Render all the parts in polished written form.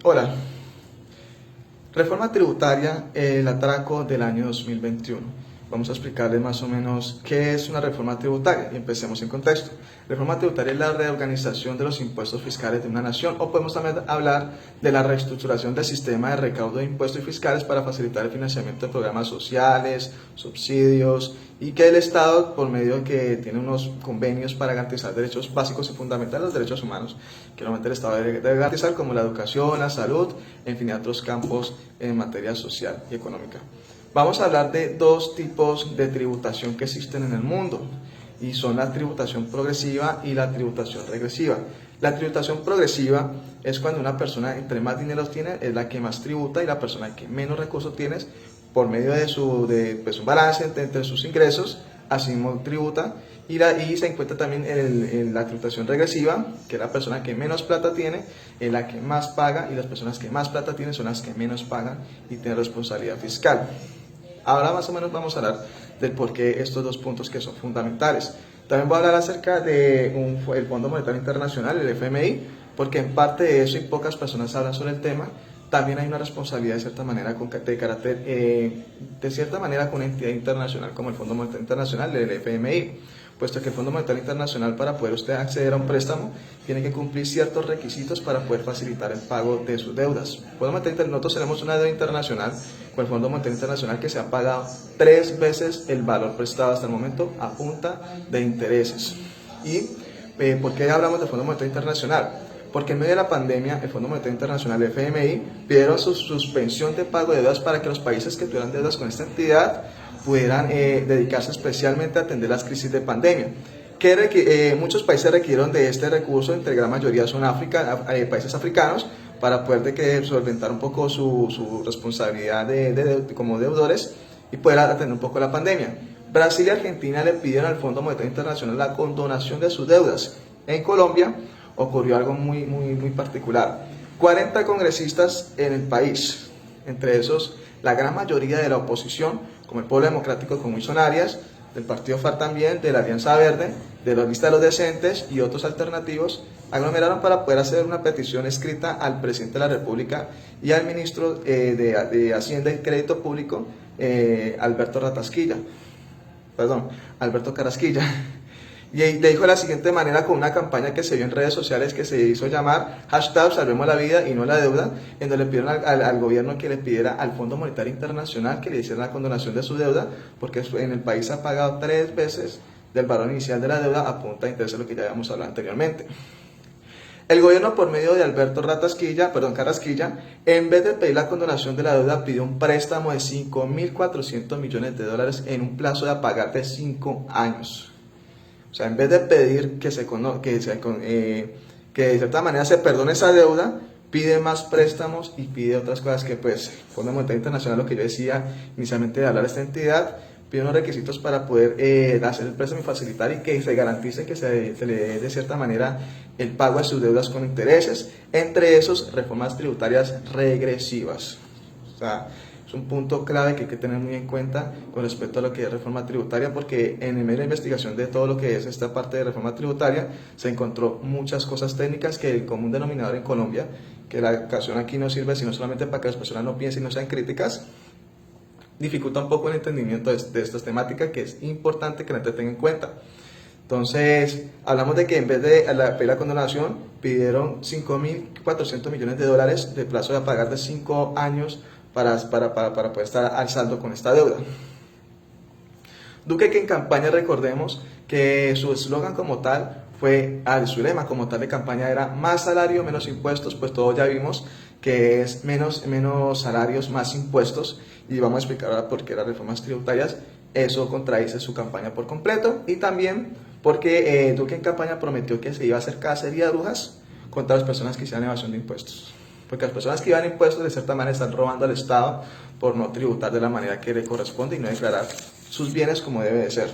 Hola, reforma tributaria, el atraco del año 2021. Vamos a explicarles más o menos qué es una reforma tributaria y empecemos en contexto. Reforma tributaria es la reorganización de los impuestos fiscales de una nación, o podemos también hablar de la reestructuración del sistema de recaudo de impuestos fiscales para facilitar el financiamiento de programas sociales, subsidios, y que el Estado, por medio de que tiene unos convenios para garantizar derechos básicos y fundamentales, los derechos humanos, que normalmente el Estado debe garantizar, como la educación, la salud, en fin, y otros campos en materia social y económica. Vamos a hablar de dos tipos de tributación que existen en el mundo, y son la tributación progresiva y la tributación regresiva. La tributación progresiva es cuando una persona, entre más dinero tiene, es la que más tributa, y la persona que menos recursos tiene, por medio de un balance entre sus ingresos, así mismo tributa. Y se encuentra también en la tributación regresiva, que es la persona que menos plata tiene, es la que más paga, y las personas que más plata tienen son las que menos pagan y tienen responsabilidad fiscal. Ahora más o menos vamos a hablar del por qué estos dos puntos que son fundamentales. También voy a hablar acerca del Fondo Monetario Internacional, el FMI, porque en parte de eso, y pocas personas hablan sobre el tema, también hay una responsabilidad de cierta manera de carácter, de cierta manera, con una entidad internacional como el Fondo Monetario Internacional, el FMI, puesto que el Fondo Monetario Internacional, para poder usted acceder a un préstamo, tiene que cumplir ciertos requisitos para poder facilitar el pago de sus deudas. Nosotros tenemos una deuda internacional con el Fondo Monetario Internacional que se ha pagado 3 veces el valor prestado hasta el momento a punta de intereses. ¿Y por qué hablamos del Fondo Monetario Internacional? Porque en medio de la pandemia, el Fondo Monetario Internacional, el FMI, pidieron su suspensión de pago de deudas para que los países que tuvieran deudas con esta entidad pudieran dedicarse especialmente a atender las crisis de pandemia. Muchos países requirieron de este recurso, entre gran mayoría son países africanos, para poder solventar un poco su responsabilidad como deudores y poder atender un poco la pandemia. Brasil y Argentina le pidieron al Fondo Monetario Internacional la condonación de sus deudas. En Colombia ocurrió algo muy particular. 40 congresistas en el país, entre esos la gran mayoría de la oposición, como el Pueblo Democrático con Wilson Arias, del partido FARC también, de la Alianza Verde, de la Lista de los Decentes y otros alternativos, aglomeraron para poder hacer una petición escrita al presidente de la República y al ministro de Hacienda y Crédito Público, Alberto Carrasquilla. Y le dijo de la siguiente manera, con una campaña que se vio en redes sociales que se hizo llamar #Salvemos la vida y no la deuda, en donde le pidieron al gobierno que le pidiera al Fondo Monetario Internacional que le hiciera la condonación de su deuda, porque en el país ha pagado 3 veces del valor inicial de la deuda a punta de interés, lo que ya habíamos hablado anteriormente. El gobierno, por medio de Carrasquilla, en vez de pedir la condonación de la deuda, pidió un préstamo de 5.400 millones de dólares en un plazo de pagar de 5 años. O sea, en vez de pedir que de cierta manera se perdone esa deuda, pide más préstamos y pide otras cosas que, pues, Fondo Monetario Internacional, lo que yo decía inicialmente de hablar de esta entidad, pide unos requisitos para poder hacer el préstamo y facilitar, y que se garantice que se le dé de cierta manera el pago de sus deudas con intereses, entre esos reformas tributarias regresivas. O sea, es un punto clave que hay que tener muy en cuenta con respecto a lo que es reforma tributaria, porque en el medio de investigación de todo lo que es esta parte de reforma tributaria se encontró muchas cosas técnicas que el común denominador en Colombia, que la educación aquí no sirve sino solamente para que las personas no piensen y no sean críticas, dificulta un poco el entendimiento de estas temáticas, que es importante que la gente tenga en cuenta. Entonces, hablamos de que en vez de pedir la condonación, pidieron 5.400 millones de dólares de plazo de pagar de 5 años para poder estar al saldo con esta deuda. Duque, que en campaña, recordemos que su eslogan como tal su lema como tal de campaña era más salario, menos impuestos, pues todos ya vimos que es menos salarios, más impuestos, y vamos a explicar ahora por qué las reformas tributarias, eso contradice su campaña por completo, y también porque Duque en campaña prometió que se iba a hacer cacería de brujas contra las personas que hicieran evasión de impuestos. Porque las personas que iban impuestos de cierta manera están robando al Estado por no tributar de la manera que le corresponde y no declarar sus bienes como debe de ser.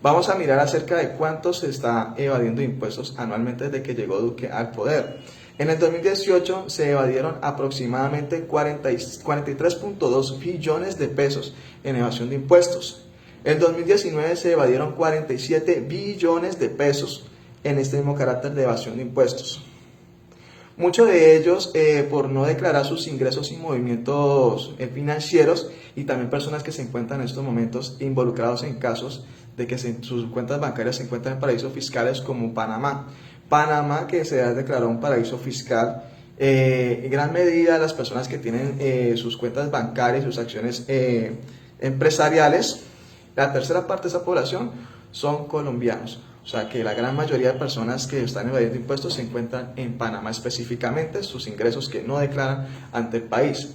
Vamos a mirar acerca de cuánto se está evadiendo impuestos anualmente desde que llegó Duque al poder. En el 2018 se evadieron aproximadamente 43.2 billones de pesos en evasión de impuestos. En 2019 se evadieron 47 billones de pesos en este mismo carácter de evasión de impuestos. Muchos de ellos por no declarar sus ingresos y movimientos financieros, y también personas que se encuentran en estos momentos involucrados en casos de que sus cuentas bancarias se encuentran en paraísos fiscales como Panamá. Panamá, que se ha declarado un paraíso fiscal, en gran medida las personas que tienen sus cuentas bancarias, sus acciones empresariales, la tercera parte de esa población son colombianos. O sea que la gran mayoría de personas que están evadiendo impuestos se encuentran en Panamá específicamente, sus ingresos que no declaran ante el país.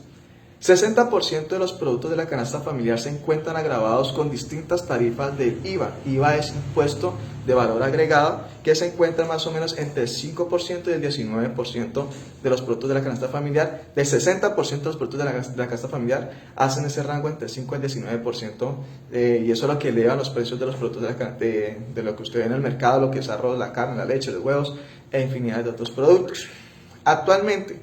60% de los productos de la canasta familiar se encuentran agravados con distintas tarifas de IVA. IVA es impuesto de valor agregado que se encuentra más o menos entre el 5% y el 19% de los productos de la canasta familiar. Del 60% de los productos de la canasta familiar hacen ese rango entre el 5 y el 19%, y eso es lo que eleva los precios de los productos de lo que usted ve en el mercado, lo que es arroz, la carne, la leche, los huevos e infinidad de otros productos. Actualmente,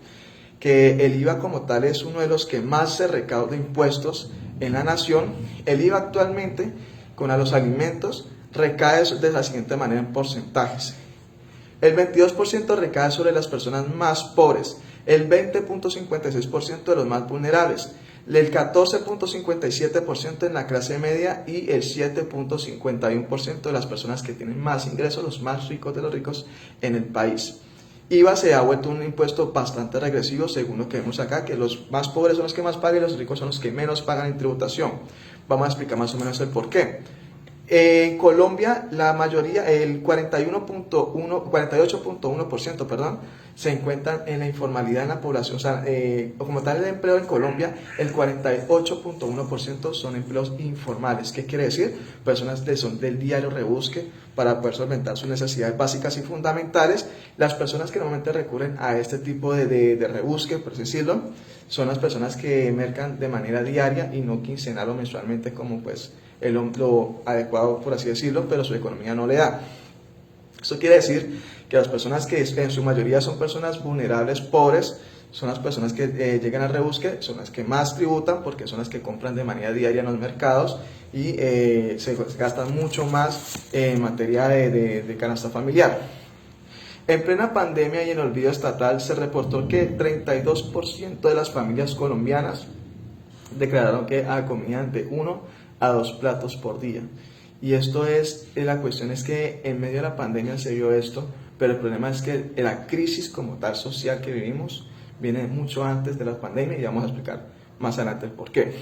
que el IVA como tal es uno de los que más se recauda impuestos en la nación. El IVA actualmente con los alimentos recae de la siguiente manera en porcentajes. El 22% recae sobre las personas más pobres, el 20.56% de los más vulnerables, el 14.57% en la clase media y el 7.51% de las personas que tienen más ingresos, los más ricos de los ricos en el país. IVA se ha vuelto un impuesto bastante regresivo, según lo que vemos acá, que los más pobres son los que más pagan y los ricos son los que menos pagan en tributación. Vamos a explicar más o menos el por qué. En Colombia, la mayoría, el 48.1%, perdón, se encuentran en la informalidad en la población. O sea, como tal el empleo en Colombia, el 48.1% son empleos informales. ¿Qué quiere decir? Personas que son del diario rebusque para poder solventar sus necesidades básicas y fundamentales. Las personas que normalmente recurren a este tipo de rebusque, por así decirlo, son las personas que mercan de manera diaria y no quincenal o mensualmente, como pues lo adecuado, por así decirlo, pero su economía no le da. Eso quiere decir que las personas que en su mayoría son personas vulnerables, pobres, son las personas que llegan al rebusque, son las que más tributan porque son las que compran de manera diaria en los mercados y se gastan mucho más en materia de canasta familiar. En plena pandemia y en olvido estatal se reportó que 32% de las familias colombianas declararon que comían de 1 a 2 platos por día. Y esto la cuestión es que en medio de la pandemia se vio esto, pero el problema es que la crisis como tal social que vivimos viene mucho antes de la pandemia y vamos a explicar más adelante el por qué.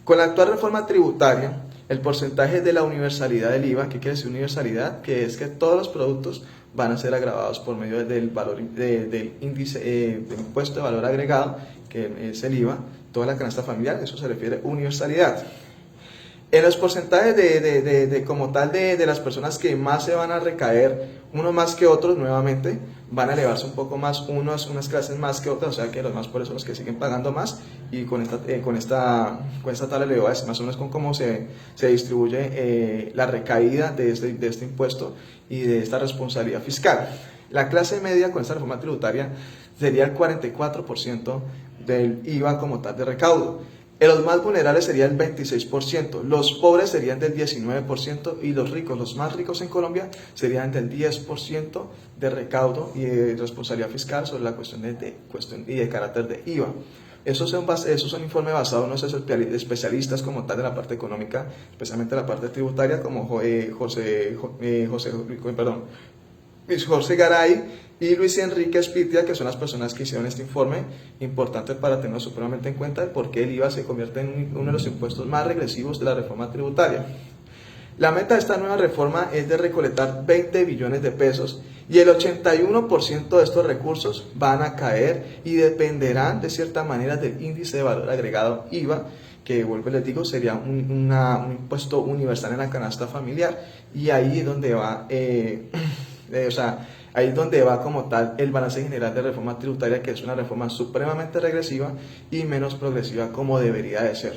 Con la actual reforma tributaria, el porcentaje de la universalidad del IVA, ¿qué quiere decir universalidad? Que es que todos los productos van a ser agravados por medio del valor del índice del impuesto de valor agregado, que es el IVA, toda la canasta familiar, eso se refiere a universalidad. En los porcentajes como tal de las personas que más se van a recaer, unos más que otros, nuevamente, van a elevarse un poco más, unas clases más que otras, o sea que los más pobres son los que siguen pagando más, y con esta tabla elevada es más o menos con cómo se distribuye la recaída de este impuesto y de esta responsabilidad fiscal. La clase media con esta reforma tributaria sería el 44% del IVA como tal de recaudo. Los más vulnerables serían el 26%, los pobres serían del 19% y los ricos, los más ricos en Colombia, serían del 10% de recaudo y de responsabilidad fiscal sobre la cuestión de carácter de IVA. Esos son informes basados en unos especialistas como tal de la parte económica, especialmente la parte tributaria, como Luis Jorge Garay y Luis Enrique Espitia, que son las personas que hicieron este informe, importante para tenerlo supremamente en cuenta de por qué el IVA se convierte en uno de los impuestos más regresivos de la reforma tributaria. La meta de esta nueva reforma es de recolectar 20 billones de pesos y el 81% de estos recursos van a caer y dependerán de cierta manera del índice de valor agregado IVA, que vuelvo y les digo sería un impuesto universal en la canasta familiar, y ahí es donde va ahí es donde va como tal el balance general de reforma tributaria, que es una reforma supremamente regresiva y menos progresiva como debería de ser.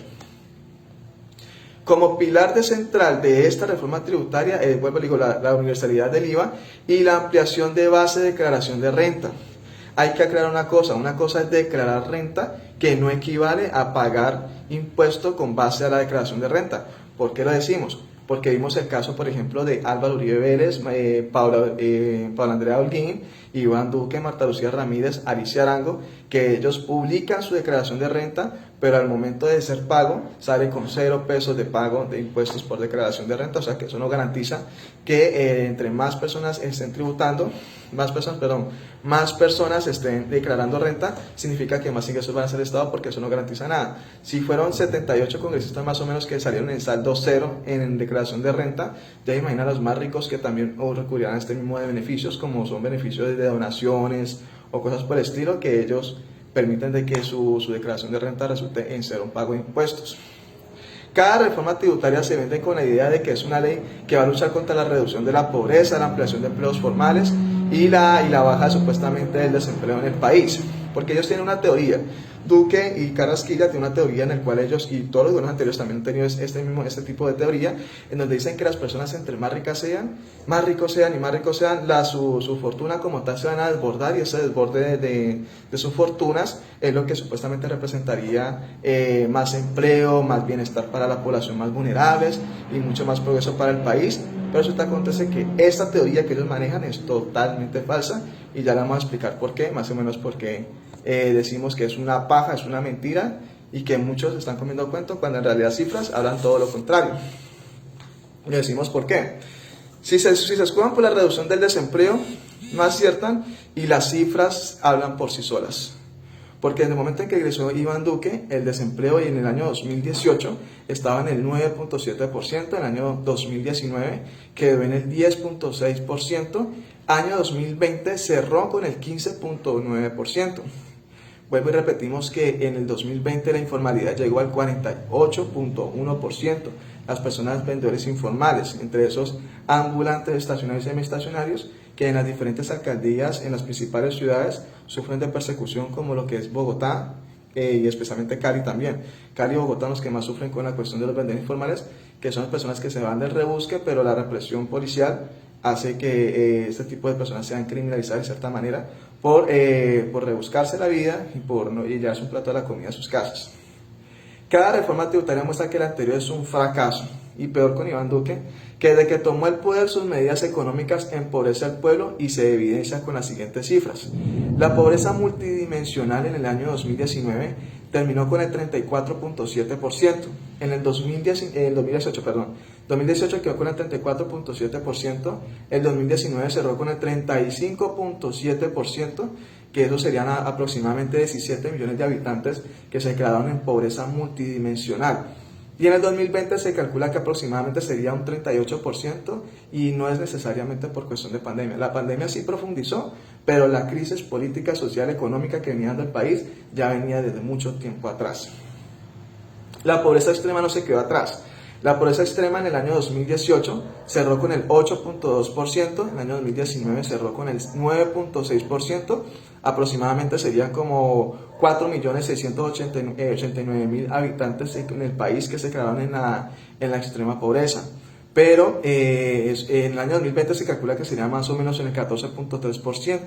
Como pilar central de esta reforma tributaria, vuelvo y digo, la universalidad del IVA y la ampliación de base de declaración de renta. Hay que aclarar una cosa es declarar renta, que no equivale a pagar impuesto con base a la declaración de renta. ¿Por qué lo decimos? Porque vimos el caso, por ejemplo, de Álvaro Uribe Vélez, Paula Andrea Holguín Iván Duque, Marta Lucía Ramírez, Alicia Arango, que ellos publican su declaración de renta, pero al momento de ser pago sale con 0 pesos de pago de impuestos por declaración de renta. O sea que eso no garantiza que entre más personas estén tributando, más personas estén declarando renta, significa que más ingresos van a ser el Estado, porque eso no garantiza nada. Si fueron 78 congresistas más o menos que salieron en saldo cero en declaración de renta, ya imagina a los más ricos que también recurrirán a este mismo de beneficios, como son beneficios de donaciones o cosas por el estilo, que ellos permiten de que su declaración de renta resulte en cero un pago de impuestos. Cada reforma tributaria se vende con la idea de que es una ley que va a luchar contra la reducción de la pobreza, la ampliación de empleos formales y la baja supuestamente del desempleo en el país, porque ellos tienen una teoría. Duque y Carrasquilla tienen una teoría en la cual ellos, y todos los gobiernos anteriores también han tenido este tipo de teoría, en donde dicen que las personas entre más ricos sean, su fortuna como tal se van a desbordar, y ese desborde de sus fortunas es lo que supuestamente representaría más empleo, más bienestar para la población más vulnerables y mucho más progreso para el país. Pero resulta acontece que esta teoría que ellos manejan es totalmente falsa, y ya la vamos a explicar por qué, más o menos porque decimos que es una paja, es una mentira, y que muchos están comiendo cuento cuando en realidad cifras hablan todo lo contrario. Y decimos por qué. Si se escudan por la reducción del desempleo, no aciertan, y las cifras hablan por sí solas. Porque en el momento en que ingresó Iván Duque, el desempleo en el año 2018 estaba en el 9.7%, en el año 2019 quedó en el 10.6%, año 2020 cerró con el 15.9%. Vuelvo y repetimos que en el 2020 la informalidad llegó al 48.1%. Las personas vendedores informales, entre esos ambulantes, estacionarios y semiestacionarios, que en las diferentes alcaldías, en las principales ciudades, sufren de persecución, como lo que es Bogotá y especialmente Cali también. Cali y Bogotá son los que más sufren con la cuestión de los vendedores informales, que son las personas que se van del rebusque, pero la represión policial hace que este tipo de personas sean criminalizadas de cierta manera por rebuscarse la vida y por no llevarse un plato de la comida a sus casas. Cada reforma tributaria muestra que la anterior es un fracaso, y peor con Iván Duque, que desde que tomó el poder sus medidas económicas empobrece al pueblo, y se evidencia con las siguientes cifras. La pobreza multidimensional en el año 2019 terminó con el 34.7%, en el 2018 quedó con el 34.7%, el 2019 cerró con el 35.7%, que eso serían aproximadamente 17 millones de habitantes que se quedaron en pobreza multidimensional. Y en el 2020 se calcula que aproximadamente sería un 38%, y no es necesariamente por cuestión de pandemia. La pandemia sí profundizó, pero la crisis política, social, económica que venía dando el país ya venía desde mucho tiempo atrás. La pobreza extrema no se quedó atrás. La pobreza extrema en el año 2018 cerró con el 8.2%, en el año 2019 cerró con el 9.6%, aproximadamente serían como 4.689.000 habitantes en el país que se quedaron en la extrema pobreza. Pero en el año 2020 se calcula que sería más o menos en el 14.3%.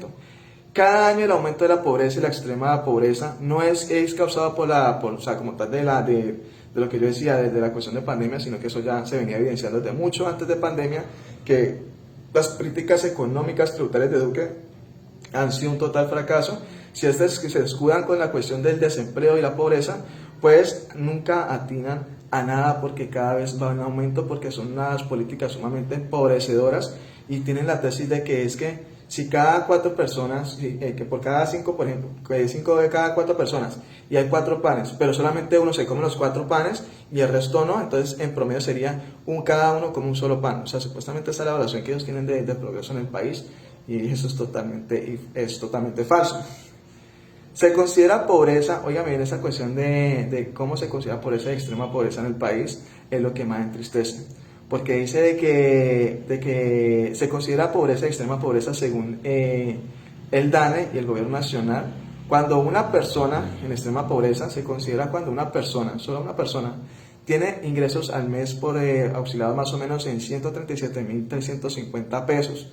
Cada año el aumento de la pobreza y la extrema pobreza no es causado como tal de lo que yo decía, desde la cuestión de pandemia, sino que eso ya se venía evidenciando desde mucho antes de pandemia, que las políticas económicas tributarias de Duque han sido un total fracaso. Si estas que se escudan con la cuestión del desempleo y la pobreza, pues nunca atinan a nada, porque cada vez va en aumento, porque son unas políticas sumamente empobrecedoras, y tienen la tesis de que es que si cada 4 personas, que por cada 5, por ejemplo, 5 de cada 4 personas, y hay 4 panes, pero solamente uno se come los 4 panes y el resto no, entonces en promedio sería cada uno come un solo pan. O sea, supuestamente esa es la evaluación que ellos tienen de progreso en el país, y eso es totalmente falso. Se considera pobreza, óigame bien, esa cuestión de cómo se considera pobreza y extrema pobreza en el país, es lo que más entristece. Porque dice de que se considera pobreza y extrema pobreza según el DANE y el gobierno nacional, cuando una persona en extrema pobreza se considera cuando una persona, solo una persona, tiene ingresos al mes por auxiliados más o menos en 137.350 pesos.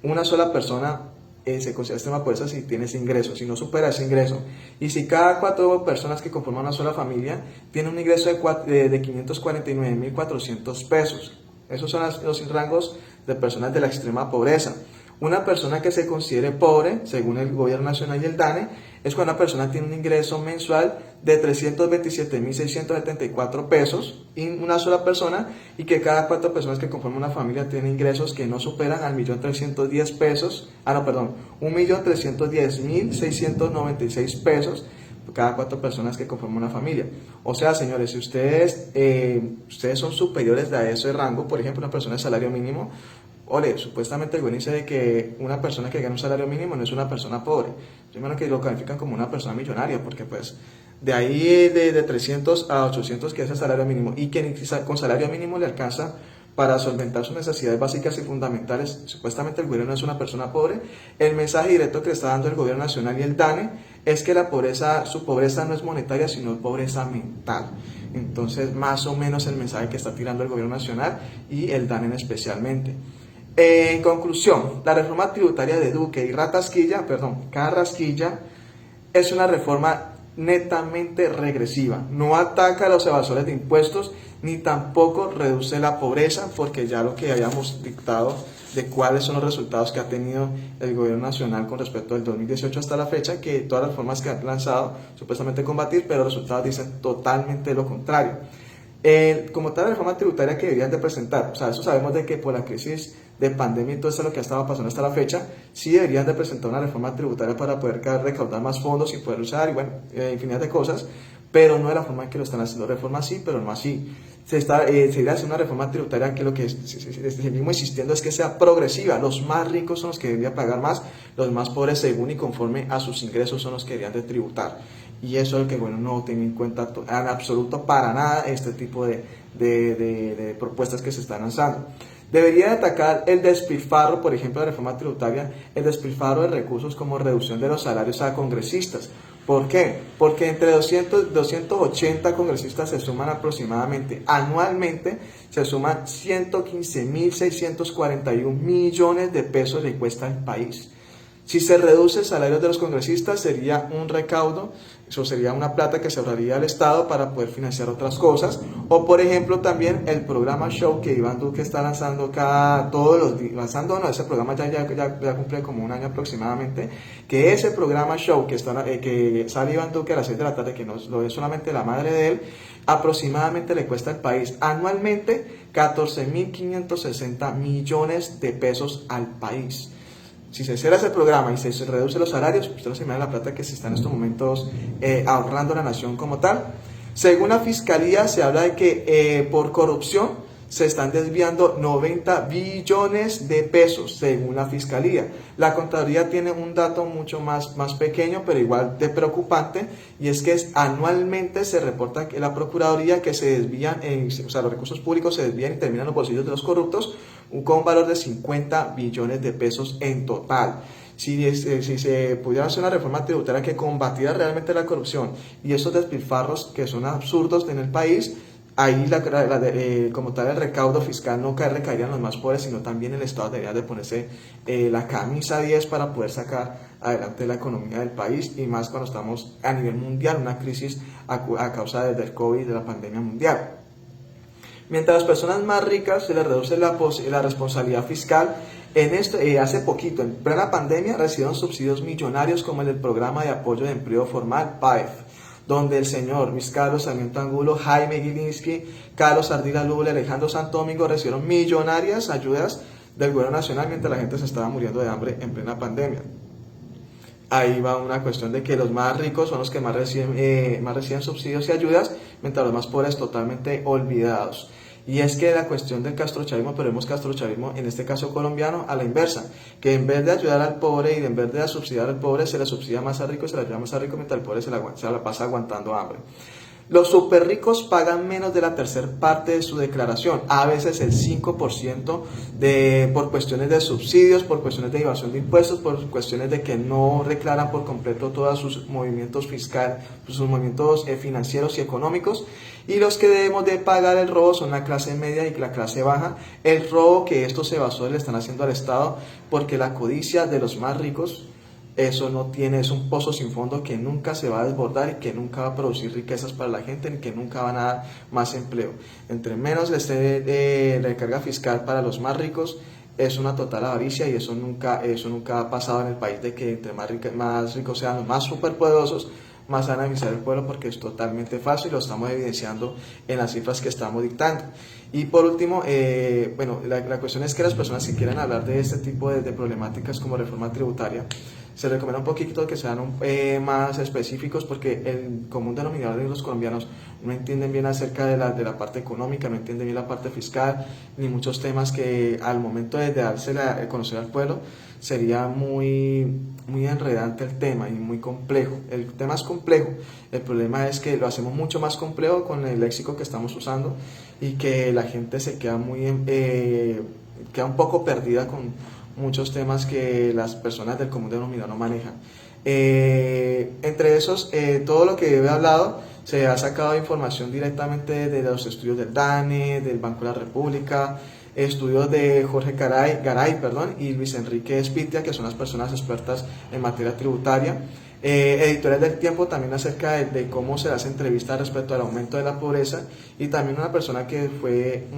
Una sola persona se considera extrema pobreza si tiene ese ingreso, si no supera ese ingreso. Y si cada 4 personas que conforman una sola familia tiene un ingreso de 549.400 pesos. Esos son los rangos de personas de la extrema pobreza. Una persona que se considere pobre, según el gobierno nacional y el DANE, es cuando una persona tiene un ingreso mensual de 327.674 pesos, y una sola persona, y que cada 4 personas que conforman una familia tienen ingresos que no superan al 1.310.000 pesos, 1.310.696 pesos, cada 4 personas que conforman una familia. O sea, señores, si ustedes son superiores a ese rango, por ejemplo, una persona de salario mínimo, supuestamente el gobierno dice de que una persona que gana un salario mínimo no es una persona pobre. Primero que lo califican como una persona millonaria, porque pues de ahí de 300 a 800 que es el salario mínimo, y que con salario mínimo le alcanza para solventar sus necesidades básicas y fundamentales, supuestamente el gobierno no es una persona pobre. El mensaje directo que le está dando el gobierno nacional y el DANE es que su pobreza no es monetaria, sino pobreza mental. Entonces, más o menos el mensaje que está tirando el gobierno nacional y el DANE especialmente. En conclusión, la reforma tributaria de Duque y Carrasquilla es una reforma netamente regresiva. No ataca a los evasores de impuestos ni tampoco reduce la pobreza, porque ya lo que habíamos dictado de cuáles son los resultados que ha tenido el gobierno nacional con respecto del 2018 hasta la fecha, que todas las reformas que han lanzado supuestamente combatir, pero los resultados dicen totalmente lo contrario. Como tal, la reforma tributaria que deberían de presentar, o sea, eso sabemos de que por la crisis de pandemia y todo eso lo que ha estado pasando hasta la fecha, sí deberían de presentar una reforma tributaria para poder recaudar más fondos y poder usar, y bueno, infinidad de cosas, pero no de la forma en que lo están haciendo. Reforma sí, pero no así. Se debería hacer una reforma tributaria que lo que seguimos insistiendo es que sea progresiva. Los más ricos son los que deberían pagar más, los más pobres, según y conforme a sus ingresos, son los que deberían de tributar. Y eso es lo que, bueno, no tiene en cuenta en absoluto para nada este tipo de propuestas que se están lanzando. Debería atacar el despilfarro, por ejemplo, de la reforma tributaria, el despilfarro de recursos como reducción de los salarios a congresistas. ¿Por qué? Porque entre 280 congresistas se suman aproximadamente, anualmente, se suman 115.641 millones de pesos le cuesta al país. Si se reduce el salario de los congresistas, sería un recaudo, eso sería una plata que se ahorraría al Estado para poder financiar otras cosas. O, por ejemplo, también el programa Show que Iván Duque está lanzando todos los días, ese programa ya cumple como un año aproximadamente, que ese programa Show que sale Iván Duque a las 6 de la tarde, que no lo es solamente la madre de él, aproximadamente le cuesta al país anualmente 14.560 millones de pesos al país. Si se cierra ese programa y se reduce los salarios, usted no se imagina la plata que se está en estos momentos ahorrando la nación como tal. Según la Fiscalía, se habla de que por corrupción se están desviando 90 billones de pesos, según la Fiscalía. La Contraloría tiene un dato mucho más pequeño, pero igual de preocupante, y es que anualmente se reporta que la Procuraduría que se desvían, los recursos públicos se desvían y terminan en los bolsillos de los corruptos, con un valor de 50 billones de pesos en total. Si se pudiera hacer una reforma tributaria que combatiera realmente la corrupción y esos despilfarros que son absurdos en el país, ahí como tal el recaudo fiscal no recaería en los más pobres, sino también el Estado debería de ponerse la camisa 10 para poder sacar adelante la economía del país, y más cuando estamos a nivel mundial, una crisis a causa del COVID, de la pandemia mundial. Mientras a las personas más ricas se les reduce la responsabilidad fiscal, hace poquito, en plena pandemia, recibieron subsidios millonarios como el del Programa de Apoyo de Empleo Formal, PAEF, donde el señor Luis Carlos Sarmiento Angulo, Jaime Gilinski, Carlos Ardila Lula y Alejandro Santo Domingo recibieron millonarias ayudas del gobierno nacional mientras la gente se estaba muriendo de hambre en plena pandemia. Ahí va una cuestión de que los más ricos son los que más reciben subsidios y ayudas, mientras los más pobres totalmente olvidados. Y es que la cuestión del castrochavismo, pero vemos castrochavismo en este caso colombiano a la inversa, que en vez de ayudar al pobre y en vez de subsidiar al pobre, se le subsidia más a rico y se le ayuda más a rico, mientras el pobre se la pasa aguantando hambre. Los super ricos pagan menos de la tercera parte de su declaración, a veces el 5% por cuestiones de subsidios, por cuestiones de evasión de impuestos, por cuestiones de que no declaran por completo todos sus movimientos fiscales, sus movimientos financieros y económicos. Y los que debemos de pagar el robo son la clase media y la clase baja. El robo que estos evasores le están haciendo al Estado, porque la codicia de los más ricos, eso no tiene, es un pozo sin fondo que nunca se va a desbordar y que nunca va a producir riquezas para la gente, ni que nunca van a dar más empleo. Entre menos le esté de recarga fiscal para los más ricos, es una total avaricia y eso nunca ha pasado en el país, de que entre más ricos sean los más superpoderosos, más van a beneficiar el pueblo, porque es totalmente falso y lo estamos evidenciando en las cifras que estamos dictando. Y por último, bueno, la cuestión es que las personas que quieran hablar de este tipo de problemáticas como reforma tributaria, se recomienda un poquito que sean más específicos, porque el común denominador de los colombianos no entienden bien acerca de la parte económica, no entienden bien la parte fiscal, ni muchos temas que al momento de dársela a conocer al pueblo sería muy enredante el tema y muy complejo. El tema es complejo, el problema es que lo hacemos mucho más complejo con el léxico que estamos usando y que la gente se queda queda un poco perdida con muchos temas que las personas del común denominador no manejan. Entre esos, todo lo que he hablado se ha sacado información directamente de los estudios del DANE, del Banco de la República, estudios de Jorge Garay, y Luis Enrique Espitia, que son las personas expertas en materia tributaria. Editorial del Tiempo también acerca de cómo se hace entrevistas respecto al aumento de la pobreza, y también una persona que fue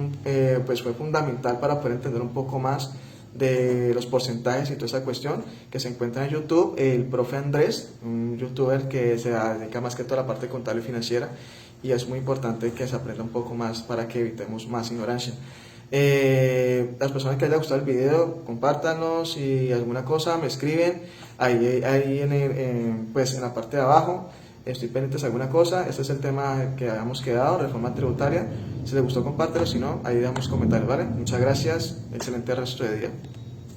fundamental para poder entender un poco más de los porcentajes y toda esa cuestión, que se encuentra en YouTube, el profe Andrés, un youtuber que se dedica más que toda la parte contable y financiera, y es muy importante que se aprenda un poco más para que evitemos más ignorancia. Las personas que les haya gustado el video, compártanlo. Si alguna cosa me escriben ahí en la parte de abajo. Estoy pendiente de alguna cosa. Este es el tema que habíamos quedado, reforma tributaria. Si les gustó, compártelo. Si no, ahí damos comentarios, ¿vale? Muchas gracias. Excelente resto de día.